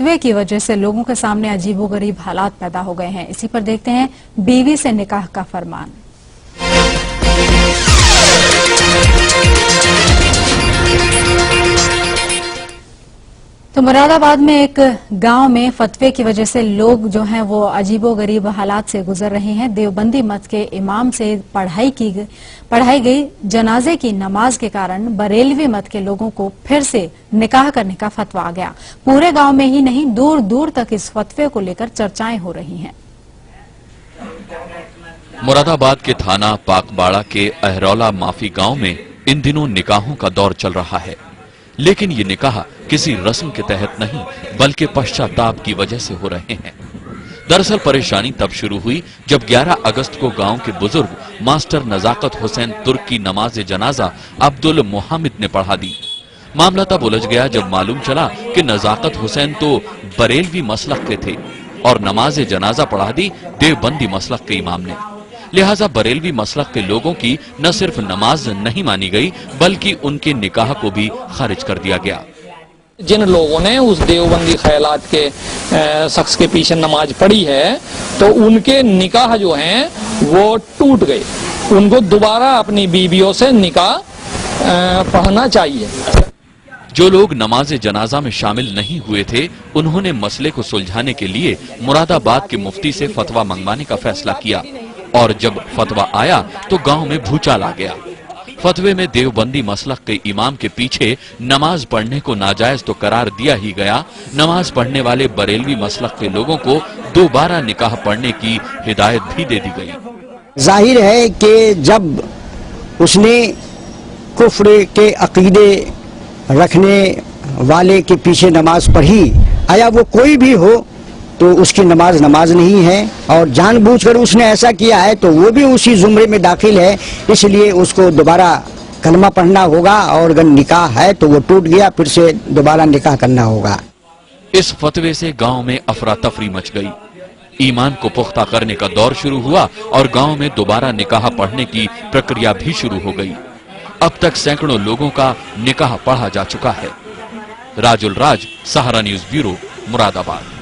फतवे की वजह से लोगों के सामने अजीबोगरीब हालात पैदा हो गए हैं। इसी पर देखते हैं बीवी से निकाह का फरमान। तो मुरादाबाद में एक गांव में फतवे की वजह से लोग जो हैं वो अजीबोगरीब हालात से गुजर रहे हैं। देवबंदी मत के इमाम से पढ़ाई गई जनाजे की नमाज के कारण बरेलवी मत के लोगों को फिर से निकाह करने का फतवा आ गया। पूरे गांव में ही नहीं, दूर दूर तक इस फतवे को लेकर चर्चाएं हो रही हैं। मुरादाबाद के थाना पाकबाड़ा के अहरौला माफी गांव में इन दिनों निकाहों का दौर चल रहा है, लेकिन ये निकाह किसी रस्म के तहत नहीं बल्कि पश्चाताप की वजह से हो रहे हैं। दरअसल परेशानी तब शुरू हुई जब 11 अगस्त को गांव के बुजुर्ग मास्टर नजाकत हुसैन तुर्क की नमाज जनाजा अब्दुल मोहम्मद ने पढ़ा दी। मामला तब उलझ गया जब मालूम चला कि नजाकत हुसैन तो बरेलवी मसलक के थे और नमाज जनाजा पढ़ा दी देवबंदी मसलक के इमाम ने। लिहाजा बरेलवी मसलक के लोगों की न सिर्फ नमाज नहीं मानी गई बल्कि उनके निकाह को भी खारिज कर दिया गया। जिन लोगों ने उस देवबंदी ख्यालात के शख्स के पीछे नमाज पढ़ी है तो उनके निकाह जो हैं वो टूट गए। उनको दोबारा अपनी बीवियों से निकाह पढ़ना चाहिए। जो लोग नमाज जनाजा में शामिल नहीं हुए थे उन्होंने मसले को सुलझाने के लिए मुरादाबाद के मुफ्ती से फतवा मंगवाने का फैसला किया और जब फतवा आया तो गांव में भूचाल आ गया। फतवे में देवबंदी मसलक के इमाम के पीछे नमाज पढ़ने को नाजायज तो करार दिया ही गया, नमाज पढ़ने वाले बरेलवी मसलक के लोगों को दोबारा निकाह पढ़ने की हिदायत भी दे दी गई। जाहिर है कि जब उसने कुफ्र के अकीदे रखने वाले के पीछे नमाज पढ़ी, आया वो कोई भी हो तो उसकी नमाज नहीं है और जानबूझकर उसने ऐसा किया है तो वो भी उसी जुमरे में दाखिल है। इसलिए उसको दोबारा कलमा पढ़ना होगा और अगर निकाह है तो वो टूट गया, फिर से दोबारा निकाह करना होगा। इस फतवे से गांव में अफरा तफरी मच गई। ईमान को पुख्ता करने का दौर शुरू हुआ और गांव में दोबारा निकाह पढ़ने की प्रक्रिया भी शुरू हो गई। अब तक सैकड़ों लोगों का निकाह पढ़ा जा चुका है। राजुल राज, सहारा न्यूज ब्यूरो, मुरादाबाद।